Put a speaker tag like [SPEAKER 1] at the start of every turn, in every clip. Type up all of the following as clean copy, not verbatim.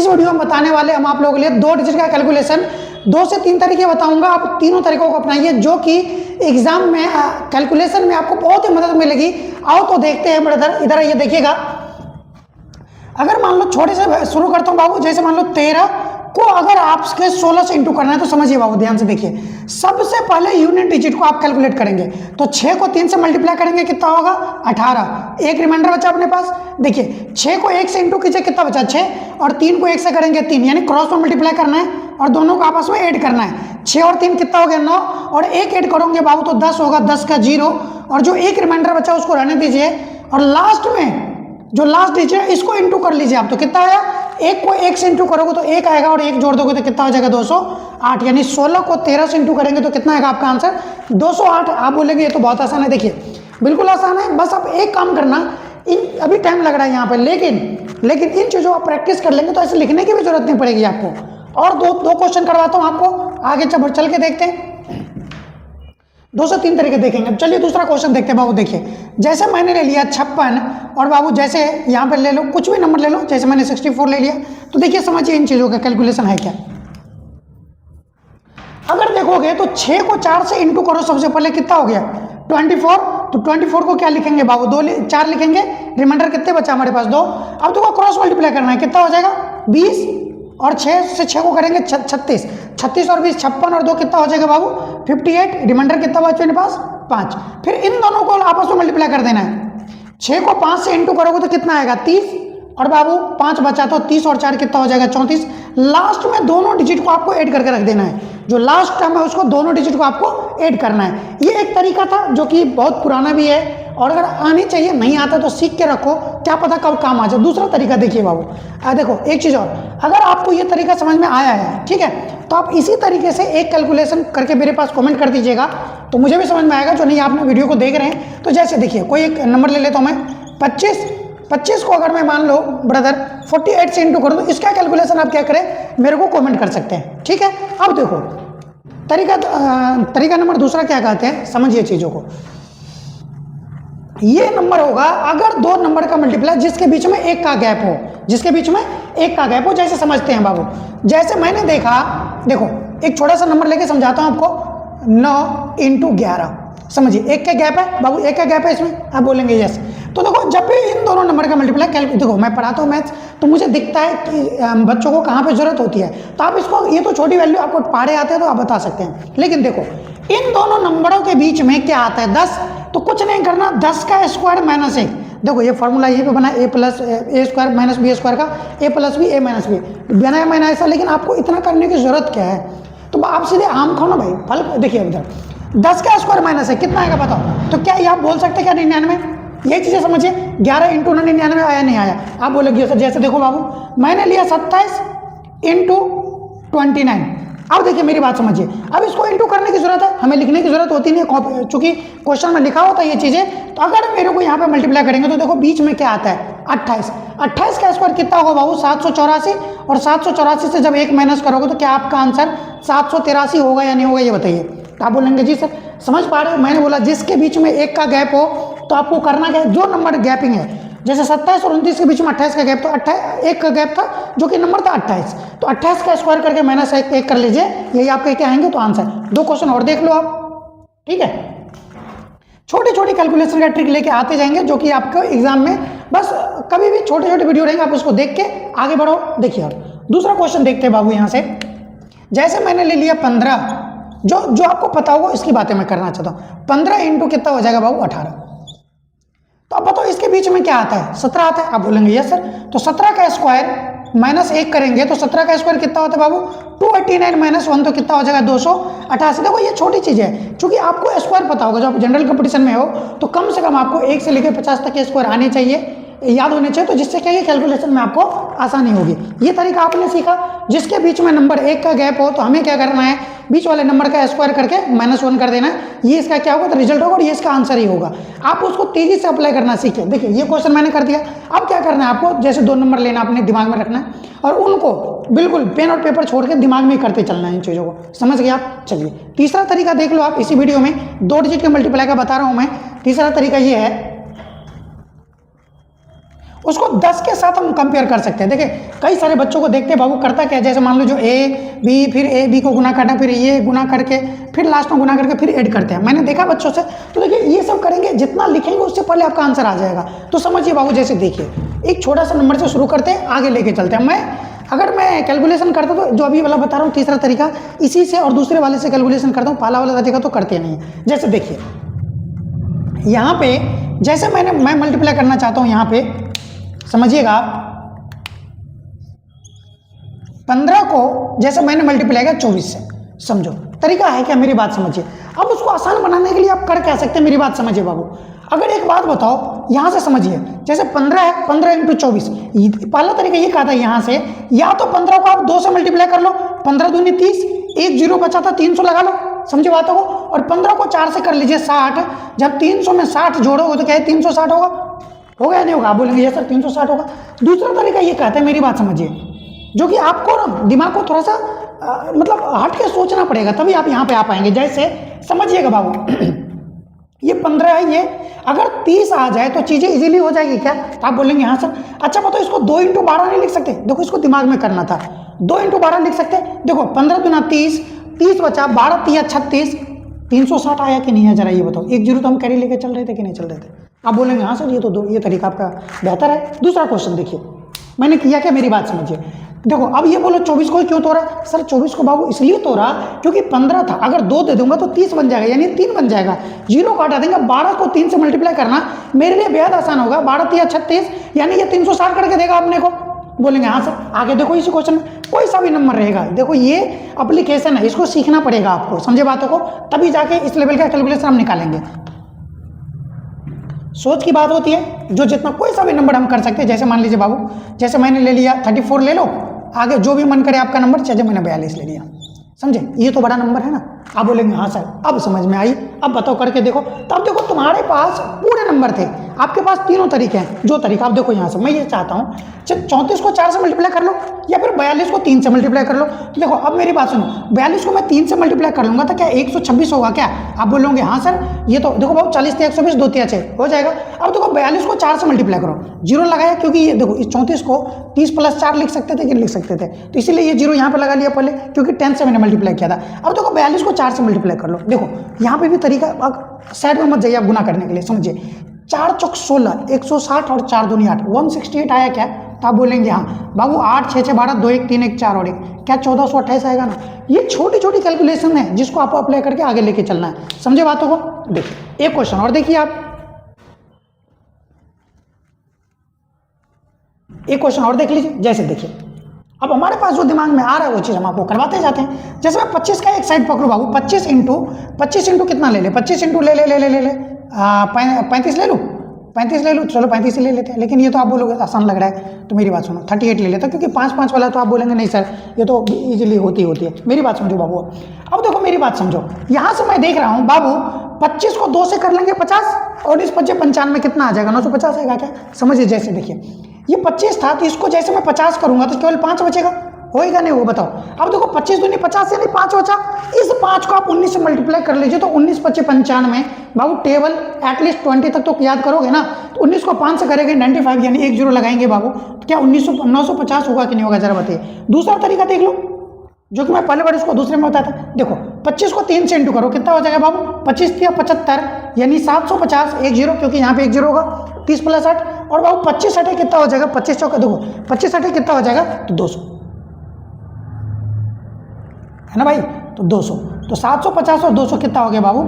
[SPEAKER 1] इस वीडियो में बताने वाले हम आप लोगों के लिए 2 डिजिट का कैलकुलेशन 2 से 3 तरीके बताऊंगा। आप तीनों तरीकों को अपनाइए जो कि एग्जाम में कैलकुलेशन में आपको बहुत ही मदद मिलेगी। आओ तो देखते हैं ब्रदर, इधर ये देखिएगा। अगर मान लो छोटे से शुरू करता हूँ बाबू, जैसे मान लो 13 को अगर आपके 16 से इंटू करना है तो समझिए बाबू, ध्यान से देखिए। सबसे पहले यूनिट डिजिट को आप कैलकुलेट करेंगे तो 6 को 3 से मल्टीप्लाई करेंगे कितना होगा 18। एक रिमाइंडर बचा अपने पास, देखिए 6 को 1 से इंटू कीजिए कितना बचा 6, और 3 को 1 से करेंगे 3, यानी क्रॉस में मल्टीप्लाई करना है और दोनों को आपस में ऐड करना है। 6 और 3 कितना हो गया 9, और 1 ऐड करोगे बाबू तो 10 होगा, 10 का 0, और जो एक रिमाइंडर बचा उसको रहने दीजिए। और लास्ट में जो लास्ट डिजिट है इसको इंटू कर लीजिए आप, तो कितना आया 1 को 1 से इंटू करोगे तो 1 आएगा, और 1 जोड़ दोगे तो कितना हो जाएगा 208। यानी 16 को 13 से इंटू करेंगे तो कितना आएगा आपका आंसर 208। आप बोलेंगे ये तो बहुत आसान है, देखिए बिल्कुल आसान है। बस आप एक काम करना, अभी टाइम लग रहा है यहाँ पे, लेकिन इन चीज़ों आप प्रैक्टिस कर लेंगे तो ऐसे लिखने की भी जरूरत नहीं पड़ेगी आपको। और दो क्वेश्चन करवाता हूँ आपको, आगे चल के देखते हैं। 2 से 3 तरीके देखेंगे। चलिए दूसरा क्वेश्चन देखते हैं बाबू। देखिए जैसे मैंने ले लिया 56, और बाबू जैसे यहाँ पे ले लो कुछ भी नंबर ले लो, जैसे मैंने 64 ले लिया, तो देखिए समझिए इन चीज़ों का कैलकुलेशन है क्या। अगर देखोगे तो 6 को 4 से इंटू करो, सबसे पहले कितना हो गया 24, तो 24 को क्या लिखेंगे बाबू 4 लिखेंगे, रिमाइंडर कितने बचा हमारे पास 2। अब तो क्रॉस मल्टीप्लाई करना है, कितना हो जाएगा 20, और 6 से 6 को करेंगे 36, 36 और 20 56, और 2 कितना हो जाएगा बाबू 58, रिमाइंडर कितना बचा मेरे पास 5। फिर इन दोनों को आपस में मल्टीप्लाई कर देना है। 6 को 5 से इंटू करोगे तो कितना आएगा 30, और बाबू 5 बचा तो 30 और 4 कितना हो जाएगा 34। लास्ट में दोनों डिजिट को आपको ऐड करके रख देना है, जो लास्ट टर्म है उसको दोनों डिजिट को आपको ऐड करना है। ये एक तरीका था जो कि बहुत पुराना भी है, और अगर आनी चाहिए, नहीं आता तो सीख के रखो, क्या पता कब काम आ जाए। दूसरा तरीका देखिए बाबू, देखो एक चीज़ और, अगर आपको ये तरीका समझ में आया है, ठीक है, तो आप इसी तरीके से एक कैलकुलेशन करके मेरे पास कमेंट कर दीजिएगा, तो मुझे भी समझ में आएगा। जो नहीं आपने वीडियो को देख रहे हैं, तो जैसे देखिए कोई एक नंबर ले लेता हूँ मैं 25 को अगर मैं मान लो ब्रदर 48 से इंटू करूँ, तो इसका कैलकुलेशन आप क्या करें मेरे को कमेंट कर सकते हैं, ठीक है। अब देखो तरीका नंबर दूसरा क्या कहते हैं, समझिए चीज़ों को। ये नंबर होगा अगर 2 नंबर का मल्टीप्लाई जिसके बीच में 1 का गैप हो, जिसके बीच में 1 का गैप हो। जैसे समझते हैं बाबू, जैसे मैंने देखा, देखो एक छोटा सा नंबर लेके समझाता हूं आपको, 9 इंटू 11, समझिए 1 का गैप है बाबू, 1 का गैप है इसमें, आप बोलेंगे यस। तो देखो जब भी इन दोनों नंबर का मल्टीप्लाई, देखो मैं पढ़ाता हूँ मैथ्स, तो मुझे दिखता है कि बच्चों को कहाँ पे जरूरत होती है, तो आप इसको, ये तो छोटी वैल्यू आपको पढ़े आते हैं तो आप बता सकते हैं, लेकिन देखो इन दोनों नंबरों के बीच में क्या आता है 10, तो कुछ नहीं करना, 10 का स्क्वायर माइनस 1। देखो ये फॉर्मूला ये पे बना a plus a square minus b square का, a plus b a minus b, बनाया मैंने ऐसा, लेकिन आपको इतना करने की जरूरत क्या है। तो आप सीधे आम खाओ ना भाई, फल देखिए उधर 10 का स्क्वायर माइनस है कितना आएगा बताओ, तो क्या ये आप बोल सकते हैं क्या 99, यही चीज़ें समझिए। 11 इंटू 99 आया नहीं आया, आप बोलेंगे सर जैसे देखो बाबू मैंने लिया 27 इंटू 29, अब देखिए मेरी बात समझिए, अब इसको इंटू करने की जरूरत है, हमें लिखने की जरूरत होती नहीं है, चूंकि क्वेश्चन में लिखा होता है ये चीजें। तो अगर मेरे को यहाँ पे मल्टीप्लाई करेंगे तो देखो बीच में क्या आता है 28, 28 का स्क्वायर कितना होगा बाबू 784, और 784 से जब 1 माइनस करोगे तो क्या आपका आंसर 783 होगा या नहीं होगा ये बताइए। तो आप बोलेंगे जी सर समझ पा रहे हो, मैंने बोला जिसके बीच में 1 का गैप हो तो आपको करना क्या है, जो नंबर गैपिंग है, जैसे 27 और 29 के बीच में 28 का गैप, तो 1 का गैप था जो कि नंबर था 28, तो 28 का स्क्वायर करके माइनस 1 कर लीजिए, यही आपके क्या आएंगे तो आंसर। 2 क्वेश्चन और देख लो आप, ठीक है। छोटी छोटी कैलकुलेशन का ट्रिक लेके आते जाएंगे जो कि आपको एग्जाम में, बस कभी भी छोटे छोटे वीडियो रहेंगे, आप उसको देख के आगे बढ़ो। देखिए और दूसरा क्वेश्चन देखते हैं बाबू यहाँ से। जैसे मैंने ले लिया 15, जो आपको पता होगा इसकी बातें मैं करना चाहता हूँ। 15 इंटू कितना हो जाएगा बाबू 18, तो अब बताओ इसके बीच में क्या आता है 17 आता है, आप बोलेंगे यस सर। तो 17 का स्क्वायर माइनस 1 करेंगे तो 17 का स्क्वायर कितना होता है बाबू 289 माइनस 1, तो कितना हो जाएगा 288। देखो ये छोटी चीज़ है, चूंकि आपको स्क्वायर पता होगा, जब जनरल कंपटीशन में हो तो कम से कम आपको 1 से लेकर 50 तक के स्क्वायर आने चाहिए, याद होने चाहिए, तो जिससे क्या है कैलकुलेशन में आपको आसानी होगी। ये तरीका आपने सीखा, जिसके बीच में नंबर 1 का गैप हो तो हमें क्या करना है, बीच वाले नंबर का स्क्वायर करके -1 कर देना है, ये इसका क्या होगा तो रिजल्ट होगा, और ये इसका आंसर ही होगा। आप उसको तेजी से अप्लाई करना सीखें। देखिए ये क्वेश्चन मैंने कर दिया, अब क्या करना है आपको, जैसे 2 नंबर लेना अपने दिमाग में रखना है, और उनको बिल्कुल पेन और पेपर छोड़ के दिमाग में करते चलना है इन चीज़ों को, समझ गए आप। चलिए तीसरा तरीका देख लो आप, इसी वीडियो में 2 डिजिट के मल्टीप्लाई का बता रहा हूँ मैं। तीसरा तरीका ये है, उसको 10 के साथ हम कंपेयर कर सकते हैं। देखिए कई सारे बच्चों को देखते हैं बाबू करता क्या है, जैसे मान लो जो ए बी, फिर ए बी को गुना करना, फिर ये गुना करके फिर लास्ट में गुना करके फिर ऐड करते हैं। मैंने देखा बच्चों से, तो देखिए ये सब करेंगे, जितना लिखेंगे उससे पहले आपका आंसर आ जाएगा। तो समझिए बाबू, जैसे देखिए एक छोटा सा नंबर से शुरू करते हैं, आगे लेके चलते हैं। अगर मैं कैलकुलेशन करता तो जो अभी वाला बता रहा हूँ तीसरा तरीका, इसी से और दूसरे वाले से कैलकुलेशन करता हूँ, पहला वाला तरीका तो करते नहीं है। जैसे देखिए यहाँ पे जैसे मैं मल्टीप्लाई करना चाहता हूँ, यहाँ पे समझिएगा 15 को जैसे मैंने मल्टीप्लाई किया 24 से, समझो तरीका है क्या, मेरी बात समझिए। अब उसको आसान बनाने के लिए आप कर क्या सकते हैं, मेरी बात समझिए बाबू। अगर एक बात बताओ यहाँ से समझिए, जैसे 15 है, 15 इंटू 24, पहला तरीका ये कहा था यहाँ से, या तो 15 को आप 2 से मल्टीप्लाई कर लो, 15 दूनी 30, एक जीरो बचा था 300 लगा लो, समझे बातों को। और 15 को 4 से कर लीजिए 60, जब 300 में 60 जोड़ोगे तो क्या है 360 होगा या नहीं होगा, आप बोलेंगे ये सर 360 होगा। दूसरा तरीका ये कहता है, मेरी बात समझिए, जो कि आपको ना दिमाग को थोड़ा सा मतलब हट के सोचना पड़ेगा, तभी आप यहाँ पे आ पाएंगे। जैसे समझिएगा बाबू ये 15 है, ये अगर 30 आ जाए तो चीजें इजीली हो जाएगी क्या, तो आप बोलेंगे हाँ सर। अच्छा बताओ इसको 2 इंटू 12 नहीं लिख सकते, देखो इसको दिमाग में करना था, 2 इंटू 12 लिख सकते। देखो 15 दुना 30, 30 बचा, 12 तिया 36, 360 आया कि नहीं है, जरा ये बताओ। एक जीरो तो हम कैरी लेके चल रहे थे कि नहीं चल रहे थे, आप बोलेंगे हाँ सर ये तरीका आपका बेहतर है। दूसरा क्वेश्चन देखिए मैंने किया क्या, मेरी बात समझिए। देखो अब ये बोलो 24 को क्यों तोड़ा, सर 24 को बाबू इसलिए तोड़ा क्योंकि 15 था, अगर 2 दे दूंगा तो 30 बन जाएगा, यानी 3 बन जाएगा, जीरो को हटा देंगे। 12 को 3 से मल्टीप्लाई करना मेरे लिए बेहद आसान होगा, 12 तिया 36, यानी ये 360 करके देगा अपने को। बोलेंगे हाँ सर। आगे देखो इसी क्वेश्चन में कोई सा भी नंबर रहेगा, देखो ये एप्लीकेशन है, इसको सीखना पड़ेगा आपको, समझे बातों को, तभी जाके इस लेवल का कैलकुलेशन हम निकालेंगे। सोच की बात होती है, जो जितना कोई सा भी नंबर हम कर सकते हैं। जैसे मान लीजिए बाबू, जैसे मैंने ले लिया 34 ले लो, आगे जो भी मन करे आपका नंबर, चाहे मैंने 42 ले लिया, समझे, ये तो बड़ा नंबर है ना। आप बोलेंगे हाँ सर अब समझ में आई, अब बताओ करके देखो। तब देखो तुम्हारे पास पूरे नंबर थे, आपके पास तीनों तरीके हैं। जो तरीका आप देखो यहाँ से, मैं ये चाहता हूँ 34 को 4 से मल्टीप्लाई कर लो, या फिर 42 को 3 से मल्टीप्लाई कर लो। देखो अब मेरी बात सुनो, 42 को मैं 3 से मल्टीप्लाई कर लूंगा तो क्या 126 होगा क्या, आप बोलोगे हाँ सर। ये तो देखो बाबू 40 से 120, 2 तिया 6 हो जाएगा। अब देखो 42 को 4 से मल्टीप्लाई करो, जीरो लगाया, क्योंकि ये देखो इस 34 को 30 प्लस 4 लिख सकते थे कि लिख सकते थे, तो इसीलिए ये जीरो यहाँ पे लगा लिया पहले, क्योंकि 10 से मैंने मल्टीप्लाई किया था। अब देखो 42 को 4 से मल्टीप्लाई कर लो, देखो यहाँ पे भी तरीका, साइड में मत जाइए आप गुना करने के लिए, समझिए 4 चौक 16, 160 और 4 दूनी 8, 168 आया क्या, तो आप बोलेंगे हाँ बाबू 8 6 6 12 2 1 3 1 4 और 1, क्या 1428 आएगा ना। ये छोटी छोटी कैलकुलेशन है जिसको आपको अप्लाई करके आगे लेके चलना है, समझे बातों को। देखिए एक क्वेश्चन और देखिए आप, एक क्वेश्चन और देख लीजिए। जैसे देखिए अब हमारे पास जो दिमाग में आ रहा है वो चीज़ हम आपको करवाते जाते हैं। जैसे मैं 25 का एक साइड पकड़ू बाबू, 25 इंटू कितना ले ले, 25 इंटू ले 35 ले लूँ, 35 ले लूँ, चलो 35 ले लेते हैं। लेकिन ये तो आप बोलोगे आसान लग रहा है, तो मेरी बात सुनो 38 ले लेता, क्योंकि 5 वाला तो आप बोलेंगे नहीं सर ये तो इजीली होती है। मेरी बात समझो बाबू, अब देखो मेरी बात समझो, यहाँ से मैं देख रहा हूँ बाबू 25 को 2 से कर लेंगे 50, और इस 55 95 कितना आ जाएगा, 950 आएगा क्या, समझिए। जैसे देखिए ये 25 था, तो इसको जैसे मैं 50 करूंगा तो केवल 5 बचेगा, होएगा नहीं वो बताओ। अब देखो 25 दूनी 50 यानी 5 बचा, इस 5 को आप 19 से मल्टीप्लाई कर लीजिए, तो 19 25 95 बाबू, टेबल एटलीस्ट 20 तक तो याद करोगे ना, तो 19 को 5 से करेंगे 95, यानी एक जीरो लगाएंगे बाबू, तो क्या 950 होगा कि नहीं होगा, जरा बताइए। दूसरा तरीका देख लो, जो कि मैं पहले बार इसको दूसरे में बताया था। देखो 25 को 3 से इंटू करो, कितना हो जाएगा बाबू, 25 या 75, यानी 750, एक जीरो, क्योंकि यहाँ पे एक जीरो होगा, 30 प्लस 8, और बाबू 25 हटे कितना हो जाएगा, 25 चौका देखो 25 हटे कितना हो जाएगा, तो 200 है ना भाई, तो 200, तो 750 और 200 कितना हो गया बाबू,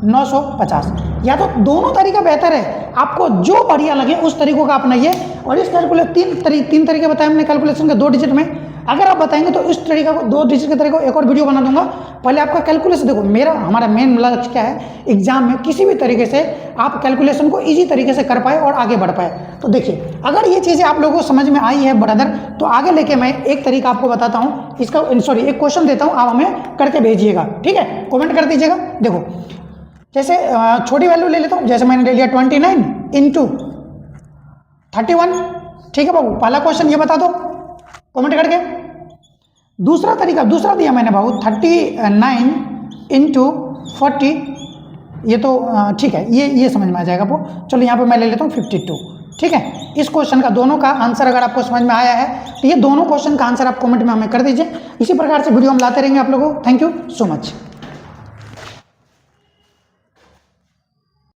[SPEAKER 1] 950। या तो दोनों तरीका बेहतर है, आपको जो बढ़िया लगे उस तरीकों का अपनाइए। और इस कैलकुलेशन तीन तरीके बताए हमने कैलकुलेशन के 2 डिजिट में, अगर आप बताएंगे तो इस तरीका को 2 डिजिट के तरीके को एक और वीडियो बना दूंगा। पहले आपका कैलकुलेशन देखो, हमारा मेन लक्ष्य क्या है, एग्जाम में किसी भी तरीके से आप कैलकुलेशन को इजी तरीके से कर पाए और आगे बढ़ पाए। तो देखिए अगर ये चीज़ें आप लोगों को समझ में आई है ब्रदर, तो आगे लेके मैं एक तरीका आपको बताता हूँ, इसका एक क्वेश्चन देता हूँ, आप हमें करके भेजिएगा, ठीक है, कॉमेंट कर दीजिएगा। देखो जैसे छोटी वैल्यू ले लेता हूँ, जैसे मैंने ले लिया 29 इंटू 31, ठीक है बाबू, पहला क्वेश्चन ये बता दो कमेंट करके। दूसरा तरीका, दूसरा दिया मैंने बाबू 39 इंटू 40, ये तो ठीक है, ये समझ में आ जाएगा आपको। चलो यहाँ पे मैं ले लेता हूँ 52, ठीक है, इस क्वेश्चन का दोनों का आंसर अगर आपको समझ में आया है तो ये दोनों क्वेश्चन का आंसर आप कमेंट में हमें कर दीजिए। इसी प्रकार से वीडियो हम लाते रहेंगे आप लोगों को। Thank you so much.